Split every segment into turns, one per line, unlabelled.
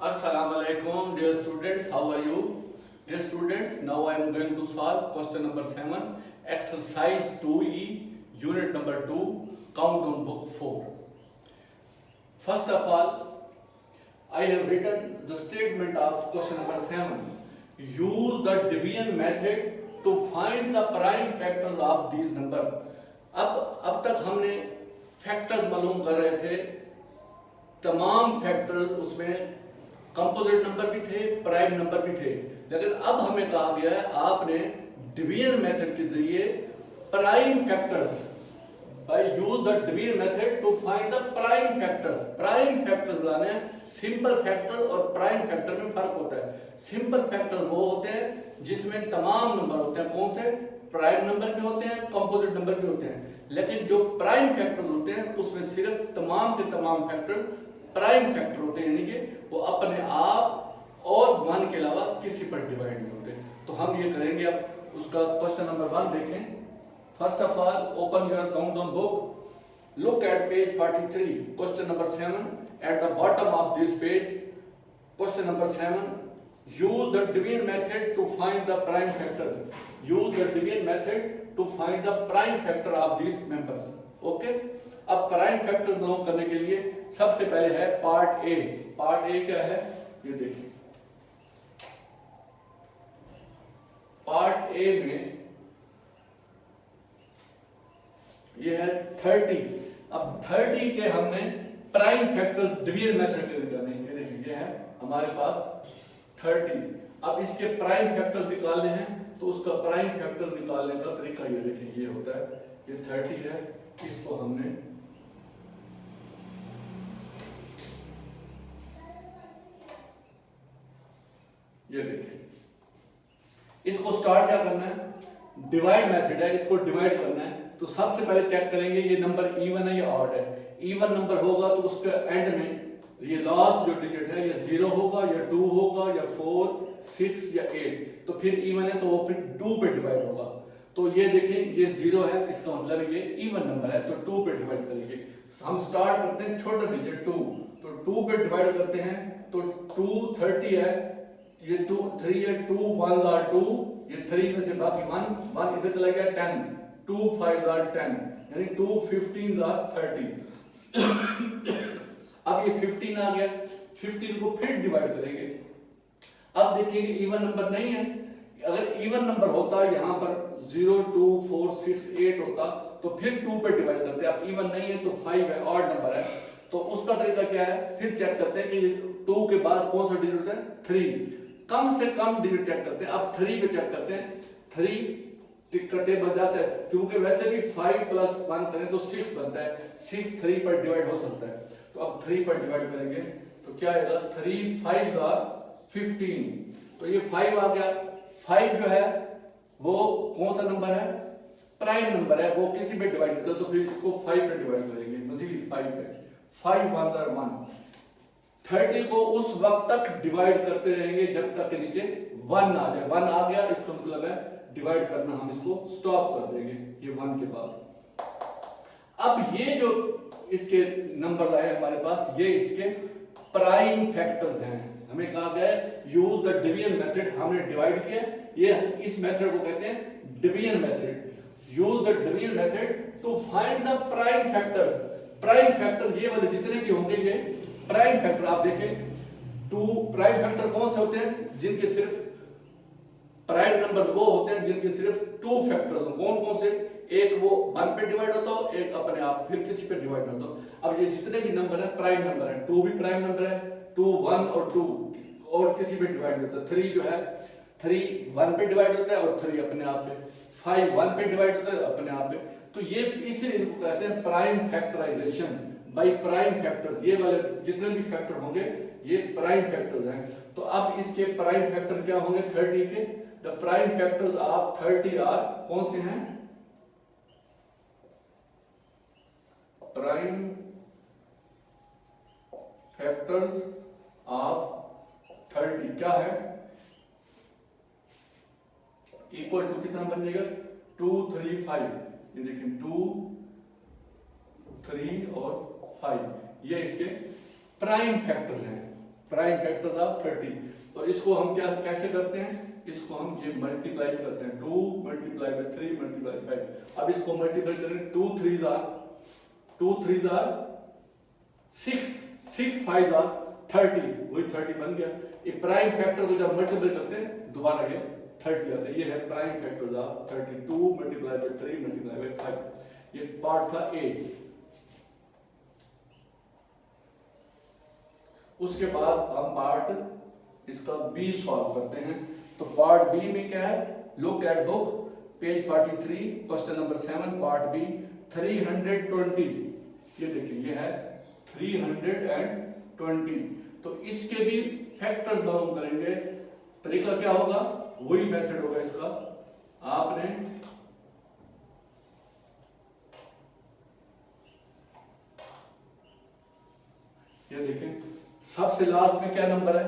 Assalamu alaikum, dear students. How are you? Dear students, now I am going to solve question number 7, exercise 2E, unit number 2, countdown book 4. First of all, I have written the statement of question number 7. Use the division method to find the prime factors of these number. अब तक हमने factors मालूम कर रहे थे, तमाम factors उसमें composite number भी थे, प्राइम नंबर भी थे, लेकिन अब हमें कहा गया है आपने डिवीजन मेथड के जरिए prime factors by use the division method to find the prime factors. Prime factors लाने, सिंपल फैक्टर और प्राइम फैक्टर में फर्क होता है। सिंपल फैक्टर वो होते हैं जिसमें तमाम नंबर होते हैं, कौन से? प्राइम नंबर भी होते हैं, कंपोजिट नंबर भी होते हैं, लेकिन जो प्राइम फैक्टर्स होते हैं उसमें सिर्फ तमाम के तमाम फैक्टर्स प्राइम फैक्टर होते हैं, यानी कि वो अपने आप और 1 के अलावा किसी पर डिवाइड नहीं होते। तो हम ये करेंगे, अब उसका क्वेश्चन नंबर 1 देखें। First of all open your countdown book, look at page 43, question number 7 at the bottom of this page. Question number 7, use the division method to find the prime factors. Use the division method to find the prime factor of these members. Okay? अब prime factor मालूम करने के लिए सबसे पहले है part A. Part A क्या है ये देखिए। पार्ट ए में ये है 30। अब 30 के हमने प्राइम फैक्टर्स डिवीजन मेथड करने हैं। ये देखिए, ये है हमारे पास 30। अब इसके प्राइम फैक्टर्स निकालने हैं, तो उसका प्राइम फैक्टर निकालने का तरीका ये देखिए, ये होता है, ये 30 है, इसको हमने ये देखिए, इसको स्टार्ट क्या करना है? डिवाइड मेथड है, इसको डिवाइड करना है। तो सबसे पहले चेक करेंगे ये नंबर इवन है या ऑड है। इवन नंबर होगा तो उसके एंड में ये लास्ट जो डिजिट है ये 0 होगा या 2 होगा या 4, 6 या 8। तो फिर इवन है तो वो फिर 2 पे डिवाइड होगा। तो ये देखिए, ये 0 है, इसका मतलब ये इवन नंबर है, तो 2 पे डिवाइड करेंगे। हम स्टार्ट करते हैं छोटा डिजिट 2, तो 2 पे डिवाइड करते हैं, तो 2 30 है, ये 2 3 है, 2 1 are 2, ये 3 में से बाकी 1 इधर चला गया, 10, 2 5 are 10, यानी 2 15 are 30। अब ये 15 आ गया, 15 को फिर डिवाइड करेंगे। अब देखिए इवन नंबर नहीं है, अगर इवन नंबर होता यहाँ पर 0 2 4 6 8 होता तो फिर 2 पे डिवाइड करते। अब इवन नहीं है तो 5 है, ऑड नंबर है, तो उसका तरीका क्या है? फिर चेक करते हैं कि 2 के बाद कौन सा डिजिट होता है? 3, कम से कम डिजिट चेक करते हैं। अब 3 पे चेक करते हैं, 3 टिकटे बन जाता है, क्योंकि वैसे भी 5 + 1 करें तो 6 बनता है, 6 3 पर डिवाइड हो सकता है। तो अब 3 पर डिवाइड करेंगे तो क्या आएगा? 3 5 are 15, तो ये 5 आ गया। 5 जो है वो कौन सा नंबर है? प्राइम नंबर है, वो किसी पे डिवाइड होता है, तो फिर इसको 5 पे डिवाइड करेंगे, मजीद 5 पे। 5 1 are 1। 30 को उस वक्त तक डिवाइड करते रहेंगे जब तक के नीचे 1 आ जाए। 1 आ गया, इसका मतलब है डिवाइड करना हम इसको स्टॉप कर देंगे ये 1 के बाद। अब ये जो इसके नंबर आए हमारे पास, ये इसके प्राइम फैक्टर्स हैं। हमें कहा गया है यूज द डिवीजन मेथड, हमने डिवाइड किया, ये इस मेथड को कहते हैं division method. Use the division method to find the prime factors. Prime factor ये वाले जितने भी होंगे ये प्राइम फैक्टर। आप देखें 2 प्राइम फैक्टर कौन से होते हैं? जिनके सिर्फ प्राइम नंबर्स वो होते हैं जिनके सिर्फ 2 फैक्टर्स हो। कौन कौन से? एक वो 1 पे डिवाइड होता हो, एक अपने आप फिर किसी पे डिवाइड होता हो। अब ये जितने भी नंबर है प्राइम नंबर है, 2 भी प्राइम नंबर है, 2 1 और 2 और किसी पे डिवाइड होता है। 3 जो है 3 1 पे डिवाइड होता है और 3 अपने आप पे। 5 1 पे डिवाइड होता है अपने आप पे। तो ये इसीलिए इनको कहते हैं prime factorization by prime factors. ये वाले जितने भी फैक्टर होंगे ये प्राइम फैक्टर्स हैं। तो अब इसके प्राइम फैक्टर क्या होंगे 30 के? The prime factors of 30 are कौन से हैं? प्राइम फैक्टर्स ऑफ 30 क्या है? इक्वल टू कितना बन जाएगा? 2 3 5। ये देखिए 2 3 और 5 ये इसके प्राइम फैक्टर्स हैं। Prime factors of 30। तो इसको हम क्या कैसे करते हैं, इसको हम ये मल्टीप्लाई करते हैं, 2 मल्टीप्लाई बाय 3 मल्टीप्लाई 5। अब इसको मल्टीप्लाई करें, 2 3s आर 6, 6 5 आर 30, वही 30 बन गया। ये प्राइम फैक्टर को जब मल्टीप्लाई करते हैं दोबारा ये 30 आता है। ये है prime factors of 32 multiply by 3 multiply by 5। ये पार्ट था ए। उसके बाद हम पार्ट इसका बी सॉल्व करते हैं। तो पार्ट बी में क्या है, look at book page 43 question number 7 part B 320। ये देखिए ये है 320। तो इसके भी फैक्टर्स मालूम करेंगे। तरीका क्या होगा, वही मेथड होगा इसका। आपने ये देखें सबसे लास्ट में क्या नंबर है,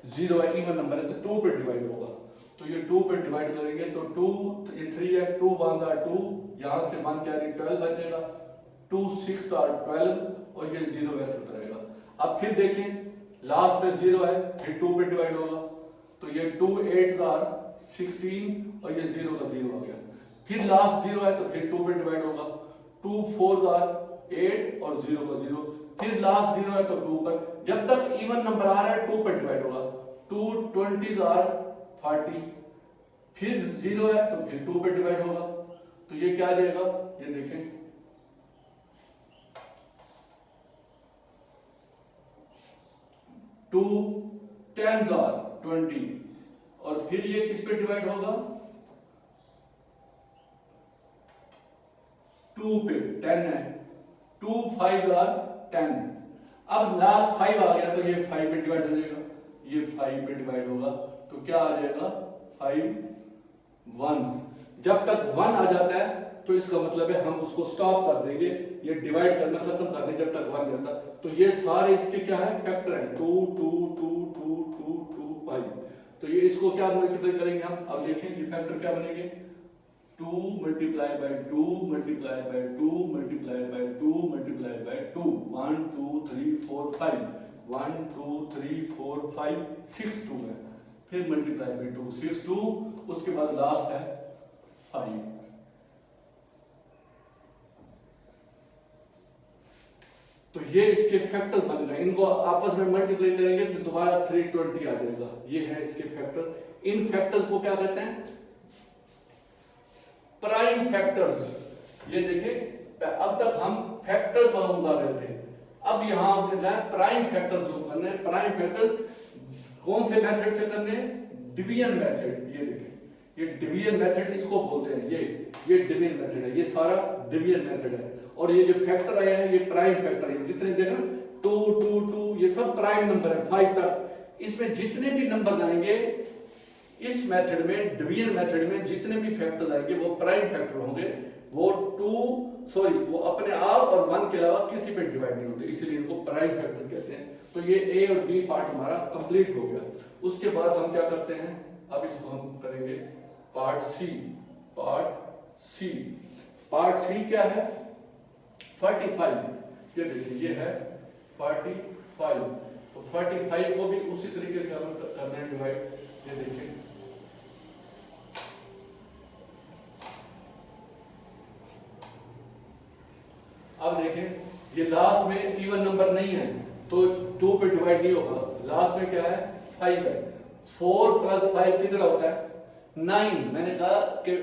0 है, इवन नंबर है, तो 2 पे डिवाइड होगा। तो ये 2 पे डिवाइड करेंगे तो 2 ये 3 है, 2 1 2, यहां से 1 कैरी 12 बन जाएगा, 2 6 और 12 और ये 0 वैसे रहेगा। अब फिर देखें लास्ट में 0 है, फिर 2 पे डिवाइड होगा तो ये 2 8 आर 16 और ये 0 का 0 आ गया। फिर लास्ट 0 है तो फिर 2 पे डिवाइड होगा, 2 4 आर 8 और 0 का 0। फिर लास्ट 0 है तो 2 पर, जब तक इवन नंबर आ रहा है 2 पर डिवाइड होगा, 2 20s आर 40। फिर 0 है तो फिर 2 पे डिवाइड होगा। तो ये क्या आ जाएगा, ये देखें 2 10s आर 20 और फिर ये किस पे डिवाइड होगा, 2 पे, 10 है, 2 5 आर 10। अब लास्ट 5 आ गया तो ये 5 पे डिवाइड हो जाएगा, ये 5 पे डिवाइड होगा तो क्या आ जाएगा 5 1s। जब तक 1 आ जाता है तो इसका मतलब है हम उसको स्टॉप कर देंगे, ये डिवाइड करना खत्म कर देंगे जब तक 1 रहता। तो ये सारे इसके क्या है फैक्टर है, 2 2 2 2 2 2 5। तो ये इसको क्या मल्टीप्लाई करेंगे हम, अब देखें ये फैक्टर क्या बनेंगे, 2 multiply by 2 multiply by 2 multiply by 2 multiply by 2, 1 2 3 4 5, 1 2 3 4 5 6 2 है, फिर मल्टीप्लाई बाय 2 6 2, उसके बाद लास्ट है 5। तो ये इसके फैक्टर बन गए, इनको आपस में मल्टीप्लाई करेंगे तो दोबारा 320 आ जाएगा। ये है इसके फैक्टर। इन फैक्टर्स को क्या कहते हैं, प्राइम फैक्टर्स। ये देखें अब तक हम फैक्टर्स मालूम कर रहे थे, अब यहां से प्राइम फैक्टर मालूम करने हैं। प्राइम फैक्टर कौन से मेथड से करने हैं, डिवीजन मेथड। ये देखें ये डिवीजन मेथड इसको बोलते हैं, ये डिवीजन मेथड है, ये सारा डिवीजन मेथड है। और ये जो फैक्टर आया है ये प्राइम फैक्टर है, जितने देखना 2 2 2 ये सब प्राइम नंबर है 5 तक। इसमें जितने भी नंबर्स आएंगे इस मेथड में, डिवीजन मेथड में जितने भी फैक्टर्स आएंगे वो प्राइम फैक्टर होंगे। वो वो अपने आप और 1 के अलावा किसी पे डिवाइड नहीं होते, इसीलिए इनको प्राइम फैक्टर कहते हैं। तो ये ए और बी पार्ट हमारा कंप्लीट हो गया। उसके बाद हम क्या करते हैं, अब इसको हम करेंगे पार्ट सी। पार्ट सी क्या है, 45। ये देखिए ये है 45। तो 45 को भी उसी तरीके से हम करना है डिवाइड। ये देखिए अब देखें ये लास्ट में इवन नंबर नहीं है तो 2 पे डिवाइड नहीं होगा। लास्ट में क्या है 5 है, 4 + 5 कितना होता है 9। मैंने कहा कि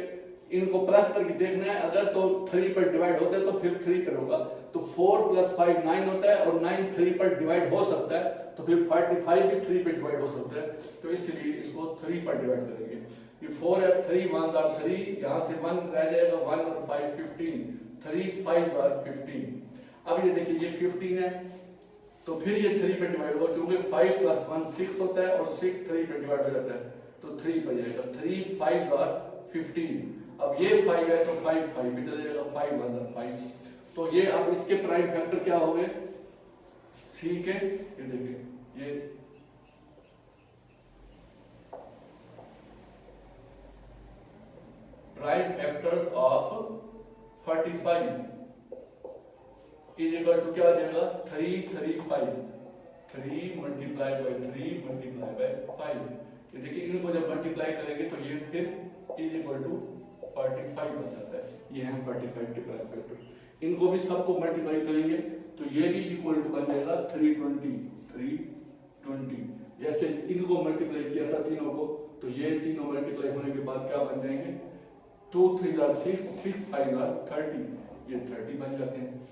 इनको प्लस करके देखना है, अगर तो 3 पर डिवाइड होता है तो फिर 3 पर होगा। तो 4 + 5 9 होता है और 9 3 पर डिवाइड हो सकता है, तो फिर 45 भी 3 पर डिवाइड हो सकता है। तो इसलिए इसको 3 पर डिवाइड करेंगे। ये 4 है, 3 1 are 3, यहाँ से 1 रह जाएगा, 1 और 5 15, 3 5 are 15। अब ये देखिए ये 15 है तो फिर ये 3 पे डिवाइड होगा, क्योंकि 5 + 1 6 होता है और 6 3 पे डिवाइड हो जाता है, तो 3 पर जाएगा। 3 5 are 15। अब ये 5 है तो 5 5 पे चला जाएगा, 5 1 are 5। तो ये अब इसके प्राइम फैक्टर क्या हो गए सी के, ये देखिए ये prime factors of 45 is equal to क्या आ जाएगा 3 3 5। 3 मल्टीप्लाई बाय 3 मल्टीप्लाई बाय 5। ये देखिए इनको जब मल्टीप्लाई करेंगे तो ये फिर इज इक्वल टू 45 बन जाता है। ये है 45 डिवाइड बाय 2। इनको भी सबको मल्टीप्लाई करेंगे तो ये भी इक्वल टू बन जाएगा 320। जैसे इनको मल्टीप्लाई किया था तीनों को, तो ये तीनों मल्टीप्लाई होने के बाद क्या बन जाएंगे, 2 3 6, 6 5 30, ये 30 बन जाते हैं।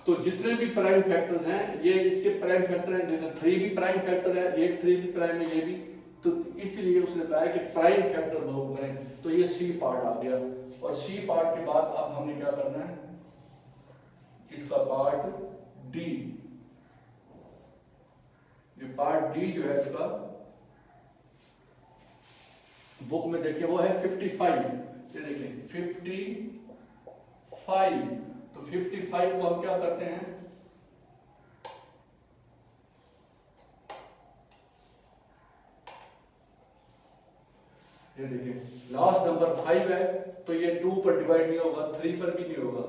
तो जितने भी प्राइम फैक्टर्स हैं ये इसके प्राइम फैक्टर हैं, जैसे 3 भी प्राइम फैक्टर है, ये 3 भी प्राइम है, ये भी, तो इसलिए उसने कहा कि प्राइम फैक्टर लोग करें। तो ये सी पार्ट आ गया, और सी पार्ट के बाद अब हमने क्या करना है, इसका पार्ट डी, ये पार्ट डी जो है इसका बुक में देखिए वो है 55। ये देखिए 55, तो 55 को हम क्या करते हैं, ये देखिए लास्ट नंबर 5 है, तो ये 2 पर डिवाइड नहीं होगा, 3 पर भी नहीं होगा,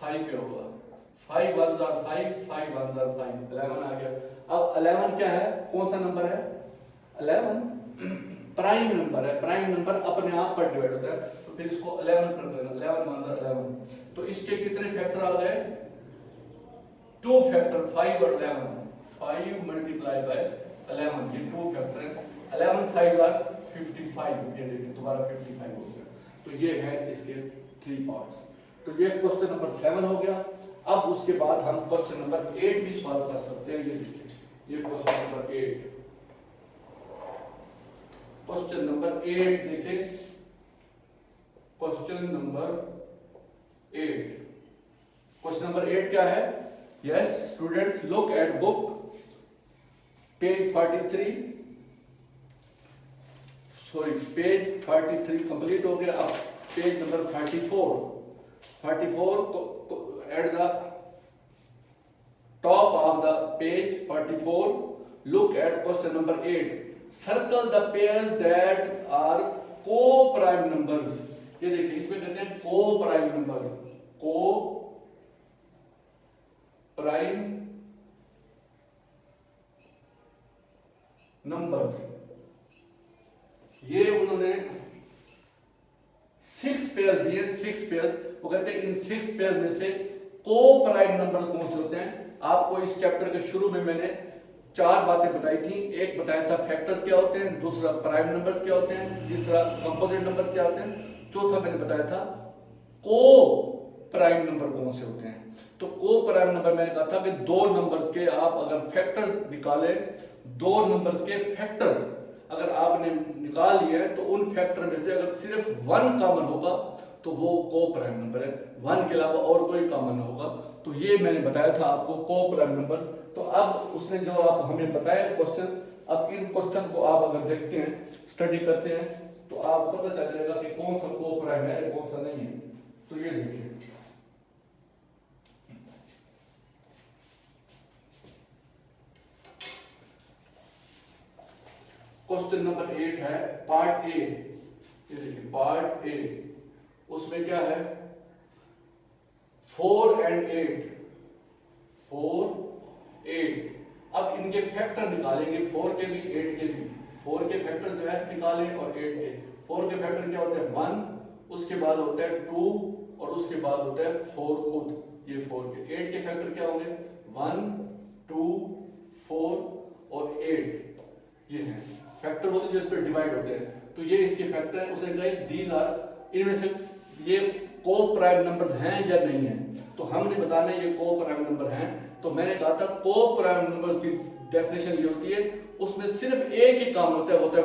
5 पे होगा। 5 1 5, 5 1 5, 11 आ गया। अब 11 क्या है, कौन सा नंबर है, 11 प्राइम नंबर है, प्राइम नंबर अपने आप पर डिवाइड होता है, तो फिर इसको 11 पर करना, 11 1 11। तो इसके कितने फैक्टर आ गए, 2 फैक्टर, 5 और 11, 5 मल्टीप्लाई बाय 11, ये 2 फैक्टर है, 11 5 आर 55, ये देखिए दोबारा 55 हो गया। तो ये है इसके 3 पार्ट्स। तो ये क्वेश्चन नंबर 7 हो गया। अब उसके बाद हम क्वेश्चन नंबर 8 भी सॉल्व कर सकते हैं। ये देखिए ये क्वेश्चन नंबर 8, क्वेश्चन नंबर 8 देखिए, क्वेश्चन नंबर 8, क्वेश्चन नंबर 8 क्या है, yes students look at book page 43, sorry page 43 complete हो गया। अब page number 44 at the top of the page 44 look at question number 8, circle the pairs that are coprime numbers. ये देखिए इसमें कहते हैं coprime numbers, coprime numbers. ये उन्होंने 6 पेयर दिए, 6 पेयर, वो कहते हैं इन 6 पेयर में से को प्राइम नंबर कौन से होते हैं। आपको इस चैप्टर के शुरू में मैंने 4 बातें बताई थी। एक बताया था फैक्टर्स क्या होते हैं, दूसरा प्राइम नंबर्स क्या होते हैं, तीसरा कंपोजिट नंबर क्या होते हैं, चौथा मैंने बताया था को प्राइम नंबर कौन से होते हैं। तो को प्राइम नंबर मैंने कहा था कि 2 नंबर्स के आप अगर फैक्टर्स निकालें, 2 नंबर्स के फैक्टर अगर आपने निकाल लिए तो उन फैक्टर में से अगर सिर्फ 1 कॉमन होगा तो वो को प्राइम नंबर है, 1 के अलावा और कोई कॉमन होगा। तो ये मैंने बताया था आपको को प्राइम नंबर। तो अब उसने जो आप हमें बताया क्वेश्चन, अब इन क्वेश्चन को आप अगर देखते हैं, स्टडी करते हैं, तो आप पता चल जाएगा कि कौन सा को प्राइम है कौन सा नहीं है। तो ये देखिए क्वेश्चन नंबर 8 है पार्ट ए। ये देखिए पार्ट ए, उसमें क्या है 4 and 8, 4 8। अब इनके फैक्टर निकालेंगे, 4 के भी 8 के भी। 4 के फैक्टर जो है निकालें और 8 के। 4 के फैक्टर क्या होते हैं 1, उसके बाद होता है 2 और उसके बाद होता है 4 खुद, ये 4 के। 8 के फैक्टर क्या होंगे 1 2 4 और 8, ये हैं फैक्टर होते हैं जो इस पर डिवाइड होते हैं। तो ये इसके फैक्टर है। उसने कहा दीज आर, इनमें से ये को प्राइम नंबर्स हैं या नहीं हैं। तो हमने बताना ये को प्राइम नंबर हैं। तो मैंने कहा था को प्राइम नंबर की डेफिनेशन ये होती है उसमें सिर्फ एक ही कॉमन होता है, वो होता है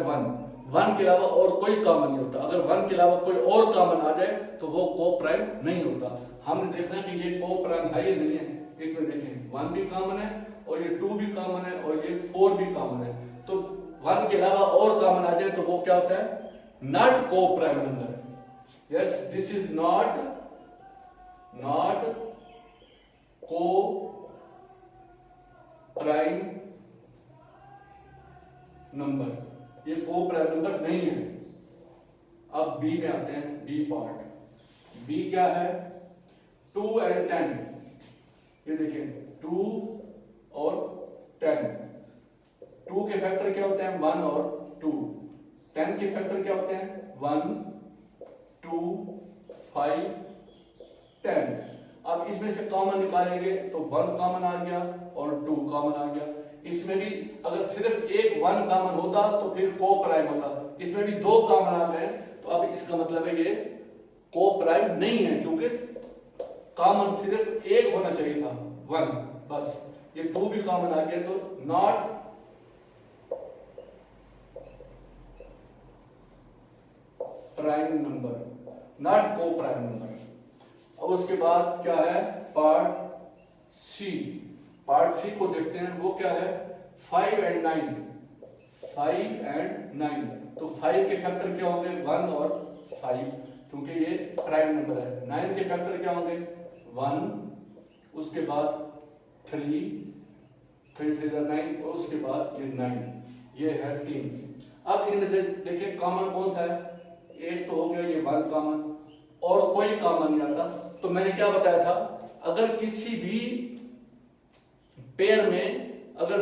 1 के अलावा और कोई कॉमन नहीं होता। अगर 1 के अलावा कोई और कॉमन आ जाए तो वो को प्राइम नहीं होता। हमने देखना है कि ये को प्राइम है या नहीं है। इसमें देखें 1 भी कॉमन है और ये 2 भी कॉमन है और ये 4 भी कॉमन है। तो 1 के अलावा और कॉमन आ जाए तो वो क्या होता है not coprime number. Yes this is not coprime number, ये को प्राइम नंबर नहीं है। अब बी में आते हैं, बी पार्ट। बी क्या है 2 and 10। ये देखिए 2 और 10। 2 के फैक्टर क्या होते हैं 1 और 2। 10 के फैक्टर क्या होते हैं 1 2 5 10। अब इसमें से कॉमन निकालेंगे तो 1 कॉमन आ गया और 2 कॉमन आ गया। इसमें भी अगर सिर्फ एक 1 कॉमन होता तो फिर को प्राइम होता, इसमें भी 2 कॉमन आ गए तो अब इसका मतलब है ये को प्राइम नहीं है, क्योंकि कॉमन सिर्फ एक होना चाहिए था 1 बस। ये 2 भी कॉमन आ गया तो not prime number, not coprime number. अब उसके बाद क्या है पार्ट सी। पार्ट सी को देखते हैं, वो क्या है 5 एंड 9। 5 एंड 9 तो 5 के फैक्टर क्या होंगे 1 और 5, क्योंकि ये प्राइम नंबर है। 9 के फैक्टर क्या होंगे 1, उसके बाद 3 3 9 और उसके बाद ये 9, ये है 3। अब इनमें से देखिए कॉमन कौन सा है, एक तो हो गया ये 1 कॉमन और कोई कॉमन नहीं आता। तो मैंने क्या बताया था, अगर किसी भी पेयर में अगर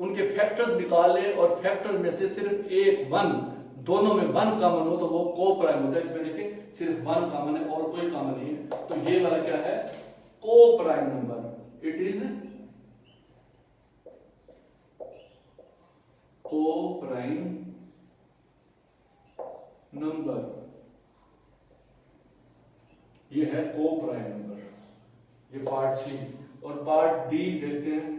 उनके फैक्टर्स निकाले और फैक्टर्स में से सिर्फ एक 1, दोनों में 1 कॉमन हो तो वो को प्राइम होता है। इसमें देखिए सिर्फ 1 कॉमन है और कोई कॉमन नहीं है, तो ये वाला क्या है को प्राइम नंबर। इट इज को प्राइम नंबर, ये है को प्राइम नंबर, ये पार्ट सी। और पार्ट डी देखते हैं।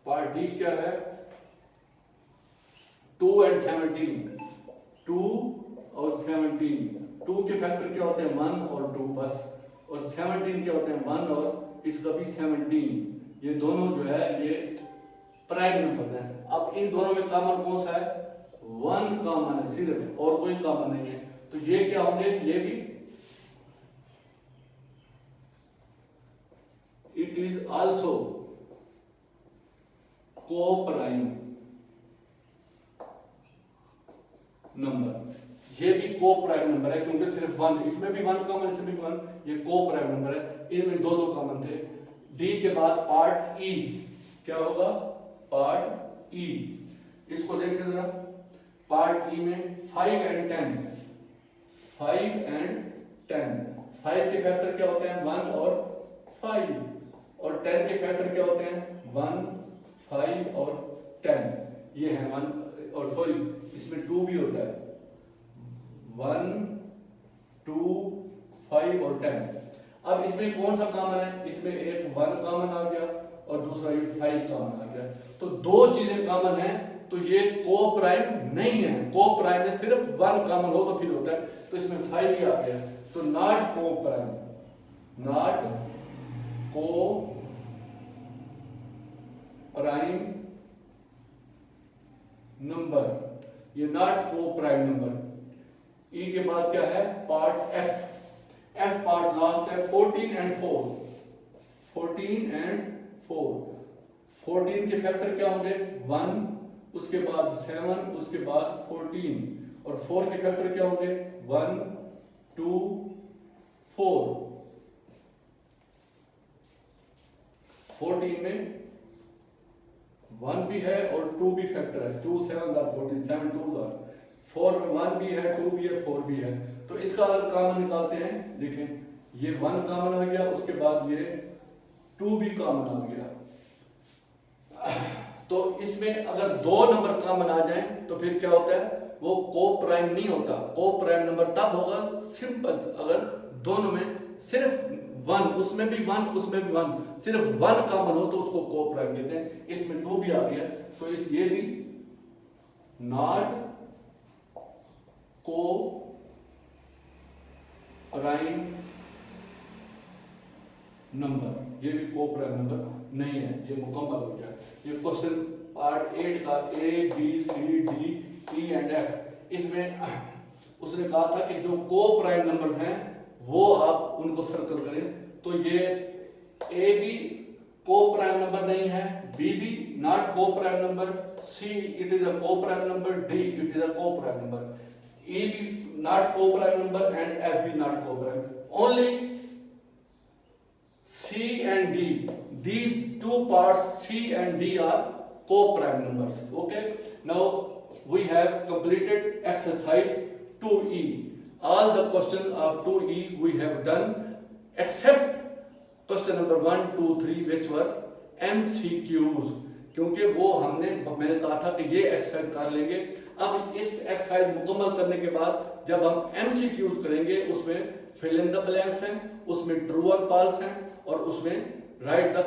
पार्ट डी क्या है 2 एंड 17। 2 और 17, 2 के फैक्टर क्या होते हैं 1 और 2 बस, और 17 क्या होते हैं 1 और इसका भी 17। ये दोनों जो है ये प्राइम नंबर्स हैं। अब इन दोनों में कॉमन कौन सा है 1 कॉमन है सिर्फ और कोई कॉमन नहीं है, तो ये क्या होंगे ये भी इट इज आल्सो को प्राइम नंबर, ये भी को प्राइम नंबर है क्योंकि सिर्फ 1, इसमें भी 1 कॉमन इसमें भी 1, ये को प्राइम नंबर है। इनमें दो कॉमन थे। डी के बाद पार्ट ई क्या होगा पार्ट ई, इसको देखिए जरा। पार्ट ई में 5 एंड 10, 5 एंड 10, 5 के फैक्टर क्या होते हैं 1 और 5, और 10 के फैक्टर क्या होते हैं 1 5 और 10। ये है 1 और सॉरी इसमें 2 भी होता है 1 2 5 और 10। अब इसमें कौन सा कॉमन है, इसमें एक 1 कॉमन आ गया और दूसरा ये 5 कॉमन आ गया, तो दो चीजें कॉमन है, तो ये को प्राइम नहीं है। को प्राइम में सिर्फ 1 कॉमन हो तो फिर होता है, तो इसमें 5 ही आ गया, तो नॉट को prime, not coprime number, ये नॉट को प्राइम नंबर। ई के बाद क्या है part F, F part last है 14 एंड 4, 14 एंड 4। 14 के फैक्टर क्या होंगे 1, उसके बाद 7, उसके बाद 14, और 4 के फैक्टर क्या होंगे 1 2 4। 14 में 1 भी है और 2 भी फैक्टर है, 2 7 are 14, 7 2 are 4 में 1 भी है 2 भी है 4 भी है, तो इसका अगर कॉमन निकालते हैं देखें ये 1 कॉमन आ गया, उसके बाद ये 2 भी कॉमन आ गया। तो इसमें अगर 2 नंबर कॉमन आ जाएं तो फिर क्या होता है वो को प्राइम नहीं होता। को प्राइम नंबर तब होगा सिंपल अगर दोनों में सिर्फ 1, उसमें भी 1 उसमें भी 1, सिर्फ 1 कॉमन हो तो उसको को प्राइम कहते हैं। इसमें 2 भी आ गया तो इस ये भी नॉट को प्राइम नंबर, ये भी को प्राइम नंबर नहीं है, ये मुकम्मल हो गया। ये क्वेश्चन पार्ट 8 का A B C D E and F, इसमें उसने कहा था कि जो को प्राइम नंबर्स हैं वो आप उनको सर्कल करें, तो ये ए भी को प्राइम नंबर नहीं है, बी भी not coprime number, C it is a coprime number, D it is a coprime number, E भी not coprime number and F भी not coprime. Only C and D, these two parts C and D are co-prime numbers. Okay, now we have completed exercise 2E. All the questions of 2E we have done except question number 1, 2, 3 which were MCQs, क्योंकि वो मैंने कहा था कि ये exercise कर लेंगे। अब इस एक्सरसाइज मुकम्मल करने के बाद जब हम MCQs करेंगे उसमें फिल इन द ब्लैंक्स हैं, उसमें ट्रू और फॉल्स हैं और उसमें right the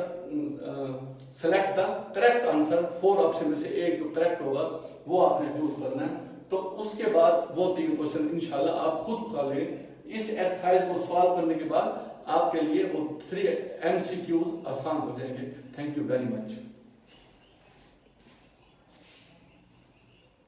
select the correct answer. 4 option में से एक जो करेक्ट होगा वो आपने चूज करना है। तो उसके बाद वो 3 क्वेश्चन इंशाल्लाह आप खुद कर लें। इस एक्सरसाइज को सॉल्व करने के बाद आपके लिए वो 3 MCQs आसान हो जाएंगे। Thank you very much.